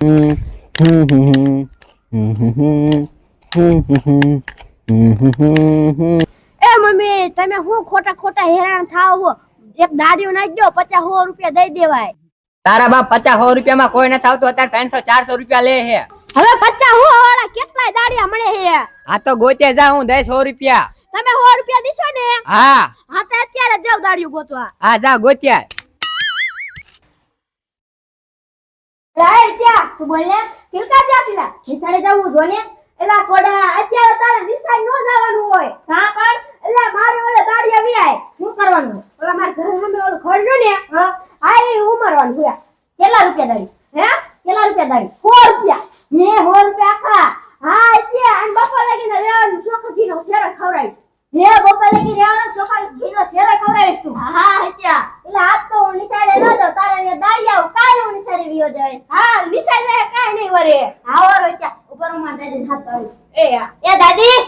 એ mummy તમે હું ખોટા ખોટા હેરાન થાવ છો? એક દાડિયો નાખી દો, 50-100 રૂપિયા દઈ દેવાય. તારા બાપ 50-100 રૂપિયામાં કોઈ નથી આવતું. અત્યારે 300-400 રૂપિયા લે હે. હવે 50 વાળા કેટલાય દાડિયા મળે હે. આ તો ગોતે જા, હું દઈશ 100 રૂપિયા. તમે 100 રૂપિયા દીશો ને? હા હા તો અત્યારે જાવ દાડિયો ગોતવા. હા જા ગોત્યા. લાય ક્યાં તું બોલે કિલકા જાસીલા નિસાડે જાવું જો ને. એલા કોડા અત્યારે તારે નિસાઈ નો જવાનું હોય. કા કર એલા મારે ઓલે દાડિયા વિયાય શું કરવાનું? ઓલા માર ઘર સામે ઓલું ખડ્યું ને હા આ એ ઉમરવાનું હોય. કેટલા રૂપિયા દાડી? હે કેટલા રૂપિયા દાડી? 100 રૂપિયા. ને 100 રૂપિયા આખા. હા એટલે અન બપોર લાગીને રેવાનું ચોખજીનો શેરો ખવરાઈ. ને બપોર લાગી રેવાનું ચોખજીનો શેરો ખવરાઈસ તું. હા એટલે એટલે આજ તો હું નિસાડે ન જાવ. તારે ને દાડિયા કાઈ હું નિસાડે વિયો જાય. હા નિસાડે કાઈ નહીં વરે. આવો રોચ્યા ઉપર માં દાદી હાથ આવી. એ દાદી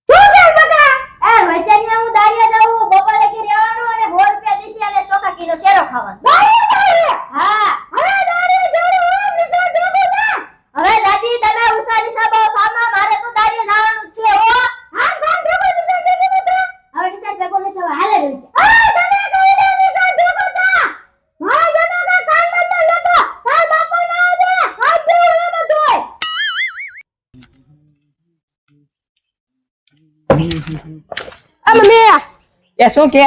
શું કર બકા? એ વચ્ચે હું દાડિયા જાઉં બપોર લાગી રેવાનું અને 100 રૂપિયા દીશી અને ચોખાજીનો શેરો ખાવાનો. હા હવે દાડિયા જાઉં નિસાડ જોગો ના. હવે દાદી તમે ઉસાની સાબો કામમાં મારે તો દાડિયા જવાનું છે હો. હા સાબ જોગો નિસાડ દેજો તો. હવે નિસાડ ભેગો ને સવા હાલે રહી. આ તમે કહી દે નિસાડ જોગો તા. મારા જનો કા કામ ન લેતો. તાર બાપો ના આવે. હાથ જોડે બધોય. આ મમ્મી એ શું કે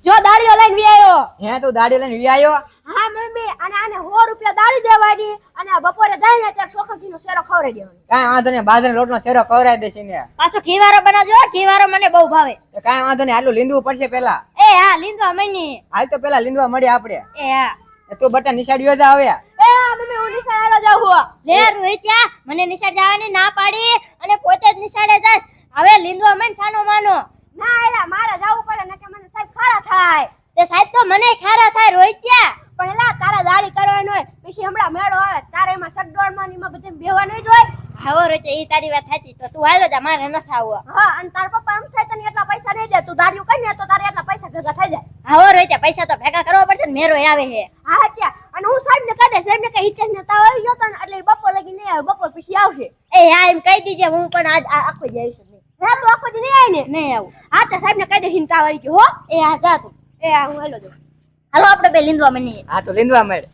જો દાડિયો લઈને વી આયો. હે તું દાડી લઈને વી આયો? હા મમ્મી અને આને 100 રૂપિયા દાડી દેવાની અને આ બપોરે જઈને ત્યારે ચોખાજીનો શેરો ખવરાઈ દેવાનો. કાઈ વાંધો નહીં, બાજરાનો લોટનો શેરો ખવરાઈ દેશે ને. પાછો ઘીવારો બનાવજો. ઘીવારો મને બહુ ભાવે. કાઈ વાંધો નહીં, આટલું લીંદવું પડશે પેલા. એ હા લીંદવા મની. હાલ તો પેલા લીંદવા મળી આપણે. એ હા તું બટા નિશાળીઓ જા આવે. એ હા મમ્મી હું નિશાળે જાઉં હું. લે રોહિત્યા મને નિશાળ જવાની ના પાડી અને પોતે જ નિશાળે જાય. હવે લીંદવા મન સાનો માનો. ના એલા મારે જાવું પડે નકે મને સાહેબ ખારા થાય. તે સાહેબ તો મને ખારા થાય રોહિત્યા. પણ એલા તારા દાડી કરવાનો હોય પછી હમણાં મેળો આવે તારે એમાં સગડોળમાં ને એમાં બધે બેવા નહીં જોય. હાવો રોહિત્યા ઈ તારી વાત સાચી. તો તું હાલો જા મારે ન થાવું. હા અને તાર પપ્પા એમ થાય તને એટલા પૈસા નહીં દે. તું દાડિયું કઈ ને તો તારે એટલા પૈસા ભેગા થઈ જાય. હાવો રોહિત્યા પૈસા તો ભેગા કરવા પડશે ને મેરો આવે છે. હા ત્યાં અને હું સાહેબ ને કહી દે. સાહેબ ને કઈ હિચેસ ને તાવ આવી ગયો તો ને એટલે બપોર લગી નહીં આવે. બપોર પછી આવશે. એ હા એમ કહી દીજે હું પણ આજ આખો જ આવીશ. હા તું આખો જ નહીં આવી ને? નહીં આવું. હા તો સાહેબ ને કહી દે હિંતા આવી ગયો હો. એ હા જા તું. એ હા હું હાલો જાઉં. હાલો આપણે બે લીંદવા મની. હા તો લીંદવા મળે.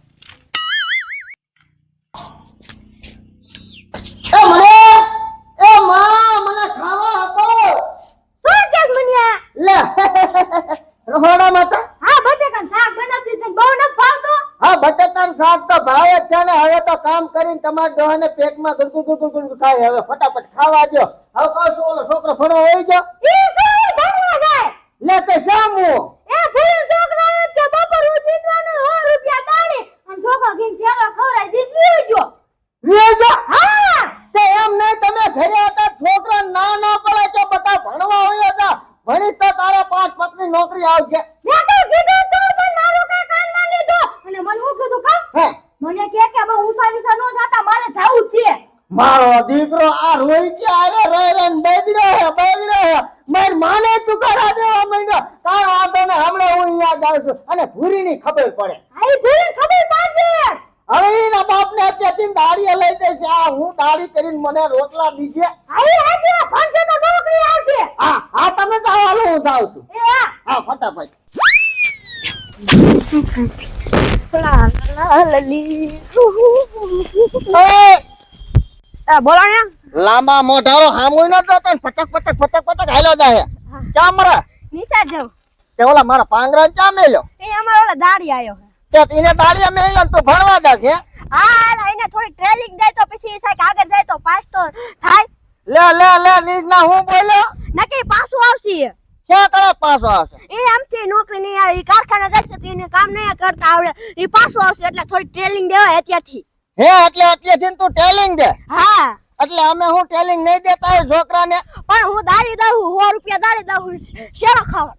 મને ખાવા આપો. શું કેસ મનિયા? લે રહોડા માતા. હા બટેકાનું શાક બનાવતી છે બહુ ન ભાવતો. હા બટેકાનું શાક તો ભાવે જ છે ને. હવે તો કામ કરીને તમારા ડોહાને પેટમાં ગુડગુડ થાય. હવે ફટાફટ ખાવા દો. હવે કહું છું ઓલો છોકરો ફણો હોઈ ગયો. ઈ શું ભણવા જાય? લે તે શામુ એ ભૂલ છોકરાએ કે બપોર ઉઠીવાનું 100 રૂપિયા દાડી અને છોકરો ગીન ચેલો ખવરાઈ દીધી ગયો. વેજો. હા તે એમ નહીં તમે ઘરે હતા છોકરા ના પડે કે બધા ભણવા હોય હતા. ભણી તો તારે 5 પત્ની નોકરી આવશે. મેં તો કીધું તો પણ મારો કઈ કાન ના લીધો. અને મને હું કીધું કા? હે મને કે બહુ ઊંસા નીસા નો જાતા મારે જાવું જ છે. મારો દીકરો આ રોઈ છે. અરે રે બગડ્યો હે. માર માને તું કરા દેવા માંડ્યો. કાઈ વાંધો ને હમણાં હું અહીંયા જાઉં છું અને ભૂરીની ખબર પડે. આઈ ભૂલ ખબર પાડજે. હવે એના બાપને અત્યારથી દાડીએ લઈ દે છે. આ હું દાડી કરીને મને રોટલા દીજે. આઈ આજે ભણશે તો નોકરી આવશે. હા તમે તો હાલો હું જાઉં છું. એ હા હા ફટાફટ. બોલો ને. લાંબા મોઢારો હામુય નતો તો પટક હાલ્યો જાય. ચા મરે નીચે જાવ. તે ઓલા મારા પાંગરા ચા મેલ્યો. એ અમારો ઓલા દાડી આયો. તે એને દાડીએ મેલ્યો તો ભણવા દે છે. હા એને થોડી ટ્રેનિંગ દે તો પછી સાહેબ આગળ જાય તો પાસ તો થાય. લે નીજના હું બોલ્યો. નકી પાછું આવશે. ક્યાં કરે પાછો આવશે? એ આમથી નોકરી નહીં આવે. કારખાના જશે તો એને કામ નહીં કરતા આવડે. એ પાછું આવશે એટલે થોડી ટ્રેનિંગ દેવાય અત્યારથી. હે એટલે અત્યારથી તું ટેલિંગ દે. હા એટલે અમે હું ટેલિંગ નહીં દેતા હોય છોકરાને. પણ હું દાડી દઉં 100 રૂપિયા દાડી દઉં શેરો ખાવા.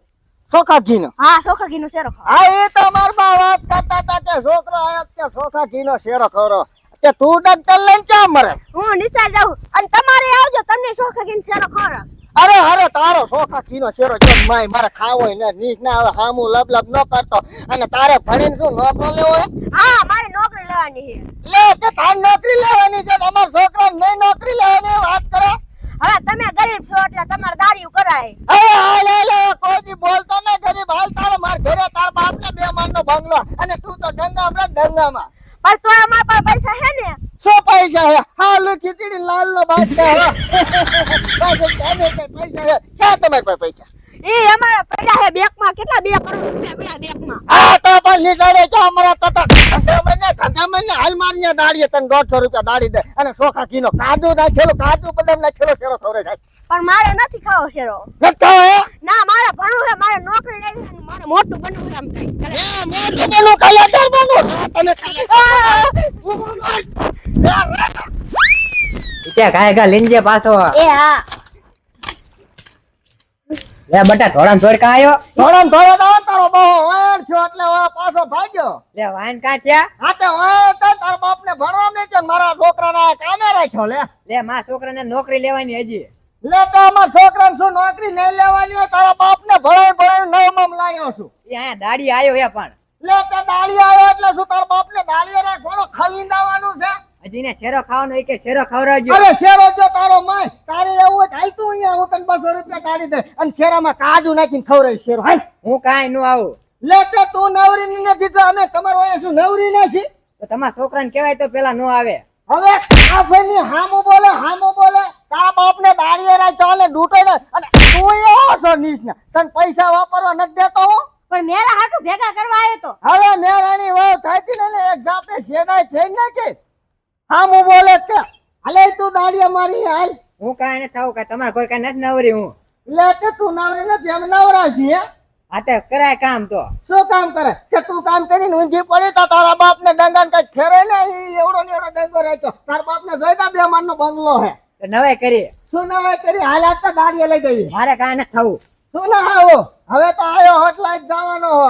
ચોખા ઘીનો. હા ચોખા ઘીનો શેરો ખાવા. હા એ તો માર બા વાત કરતા હતા કે છોકરો આયો કે ચોખા ઘીનો શેરો ખવરો. તે તું ડંતલ લઈને ક્યાં મરે? હું નિસાર જાઉં અને તમારે આવજો તમને ચોખા ઘીનો શેરો ખવડાવશું. અરે તારો ચોખા ઘીનો શેરો કેમ મારે ખાવો ને નીચ ના હવે હામું લબ ન કરતો. અને તારે ભણીને શું નોકરો લેવો હે? હા મારે નોકરી લેવાની છે. લે તે તાર નોકરી લેવાની છે અમાર છોકરા નહીં નોકરી લેવાની વાત કરે. હવે તમે ગરીબ છો એટલે તમારે દાડિયું કરાય. હવે હાલ કોઈ દી બોલતો ને ગરીબ હાલ તારે માર ઘરે તાર બાપને 2 માળનો બંગલો અને તું તો ડંગામાં ડંગામાં. પણ તો અમારા પાસે પૈસા છે ને. શું પૈસા હે હાલ ખીચડી લાલ નો બાદશાહ હે પૈસા હે ક્યાં તમારી પાસે પૈસા એ અમારા પડ્યા છે બેંકમાં. કેટલા 2 કરોડ રૂપિયા પડ્યા બેંકમાં. આ તો પણ નિસાડે છે અમારા તતા ધંધામાં હાલ મારીને દાડીએ તને 150 રૂપિયા દાડી દે અને ચોખા કિલો કાજુ નાખેલો કાજુ બદામ નાખેલો શેરો સવરે જાય. પણ મારે નથી ખાવો શેરો. નતો હે ના મારે ભણવું છે, મારે નોકરી લેવી છે, મારે મોટું બનવું છે એમ કઈ. મોટું બનો કલાકાર બનો તને ત્યાં ગાય ગા લીંજે પાછો એ હા લે બટા થોડા થોડ કા આયો થોડો તારો બહુ વાયર છો એટલે પાછો ભાગ્યો. લે વાઈન કા થયા હા તે વાયર તો તાર બાપને ભણવા મેં છે મારા છોકરાને કામે રાખ્યો લે લે માં છોકરાને નોકરી લેવાની હજી લે તો અમારા છોકરાને શું નોકરી નહીં લેવાની હોય તારા બાપને ભણાવી નવમમ લાવ્યો છું. એ અહીંયા દાડી આયો હે પણ લે તે દાળી આવ્યો એટલે શું તારા બાપને દાળીએ રાખવાનો ખલીંદાવાનું છે. હજી ને શેરો ખાવાનો એ કે શેરો ખવડાવજો અરે શેરો જો તારો માય તારે એવું હોય હાલ તું અહીંયા હું તને 200 રૂપિયા કાઢી દે અને શેરામાં કાજુ નાખીને ખવડાવી શેરો હાલ. હું કાંઈ નું આવું લે તે તું નવરી નથી તો અમે તમારો અહીંયા શું નવરી નથી. તો તમારા છોકરાને કહેવાય તો પેલા નો આવે હવે કાફેની હામું બોલે તારા બાપને દાળીએ રાખ્યો અને ડૂટો ને અને તું એવો છો નીચના તને પૈસા વાપરવા નથી દેતો હું. પણ મેરા હાટુ ભેગા કરવા આવ્યો તો. હવે મેરાની વાવ થાતી ને એક જાપે શેડાય થઈ નાખે હામું બોલે કે હાલે તું દાળીએ મારી હાલ. હું કાંઈ નથી આવું કાંઈ તમારા કોઈ કાંઈ નથી નવરી હું લે કે તું નવરી નથી અમે નવરા છીએ. આ તો કરાય કામ તો શું કામ કરે કે તું કામ કરીને ઊંઘી પડી તો તારા બાપને ડંગાને કઈ ખેરે ને ઈ એવડો ને એવડો ડંગો રાખ્યો તારા બાપને જોઈતા 2 માળનો બંગલો હે. તો નવાઈ કરી શું નવાઈ કરી હાલ આજ દાડીએ લઈ જઈએ. મારે કાંઈ નથી થવું શું ના આવો હવે તો આયો હોટલા જ જવાનો હો.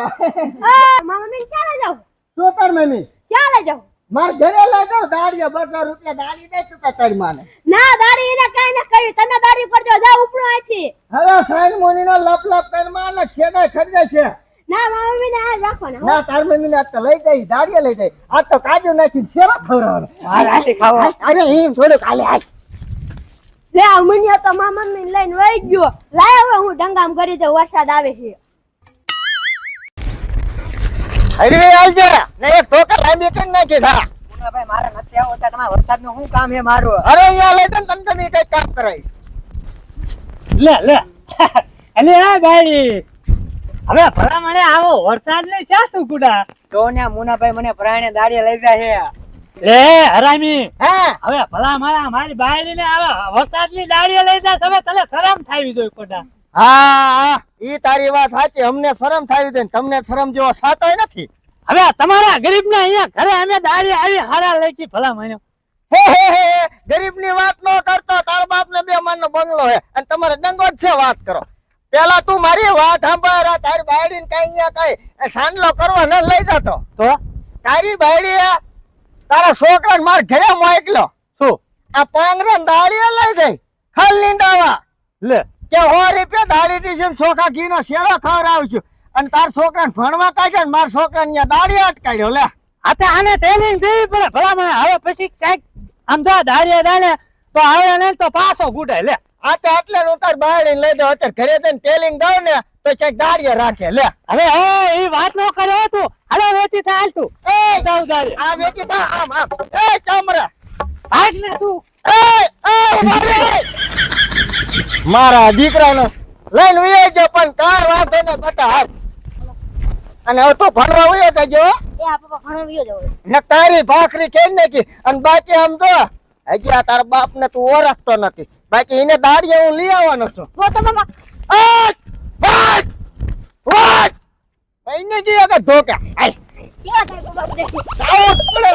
મારા મમ્મી ક્યાં લઈ જાવ? શું તાર મમ્મી ક્યાં લઈ જાવ? માર ઘરે લઈ જાવ દાડીએ 200 રૂપિયા દાડી દે તું તારી માને. ના દાડી એને કઈ ન કર્યું. તમે દાડી પડજો જાવ ઉપરો આથી. હવે સાઈન મુનીનો લપ કરી માને છેડા ખડે છે. ના મારા મમ્મી ને આ રાખવાના. ના તાર મમ્મીને આજ તો લઈ જઈ દાડીએ લઈ જઈ આજ તો કાજુ નાખીને સેવા ખવડાવવાનો. મારે આથી ખાવો અરે એમ થોડું કાલે આજ લે આ મુનિયો તો મારા મમ્મી લઈને વઈ ગયો. લાય હવે હું ડંગામ કરી દઉં વરસાદ આવે છે. હરીવે આવજે ને એક ઠોકર લાંબી કરી નાખી તારા. ભાઈ મારે નથી આવું તો તમારા વરસાદનું શું કામ હે મારું અરે અહીંયા લઈ જઈને તને તમે કઈ કામ કરાય. લે અને આ ભાઈ હવે ભલા મને આવો વરસાદ લઈ શા તું ગુડા તો ને મુનાભાઈ મને પ્રાણે દાડીએ લઈ જાય એ હરામી હે હવે ભલા મારા મારી બાયડી ને આવે વરસાદ ની દાડીએ લઈ જા હવે તને શરમ થાવી જોઈએ કોડા હા ઈ તારી વાત સાચી અમને શરમ થાવી દે તમને શરમ જેવો સાતોય નથી. હવે તમારા ગરીબ ને અહીંયા ઘરે અમે દાડી આવી હારા લઈ કી ભલા મને હે ગરીબની વાત ન કરતો તાર બાપને 2 માળનો બંગલો હે અને તમારે ડંગો જ છે વાત કરો. પેલા તું મારી વાત સાંભળ તારી બાયડીને કઈ અહીંયા કઈ સાંડલો કરવા ન લઈ જતો તો તારી બાયડી તારા છોકરાને માર ઘરે મોકલો શું આ પાંગરે દાડીએ લઈ જાય ખલ નીંદાવા લે કે 100 રૂપિયા દાડી દીધી ચોખા ઘી નો શેરો ખવડાવશું અને તાર છોકરાને ભણવા કાઢ્યો ને મારા છોકરાને અહીંયા દાડી અટકાડ્યો લે. આતે આને ટ્રેનિંગ દેવી પડે ભલા મને હવે પછી સાહેબ આમ તો દાડીએ દાડે તો આવે ને તો પાછો ગુડાય લે આ તો એટલે હું તાર બાયડીને લઈ જાઉં અત્યારે ઘરે જઈને ટેલિંગ દઉં ને તો ચેક દાડીએ રાખે લે. હવે એ વાત ન કરે તું હાલે વેતી થાય હાલ તું એ જાવ દાડી આ વેચી દા આમ એ ચામરા ભાગ ને તું મારા દીકરાનો લઈને ઉયો જો પણ કાર વાંધો ને બટા હાથ અને હવે તો ભણવા ઉયો જજો એ આ પપ્પા ઘણો વિયો જવો. ને તારી ભાખરી કેમ નાખી અને બાકી આમ તો હજી આ તારા બાપ ને તું ઓળખતો નથી બાકી એને દાડીએ હું લઈ આવવાનો છું. તો તો મામા એને જે આગળ ધોકા કેવા થાય તો બાપ દેખી. આવું જ પડે.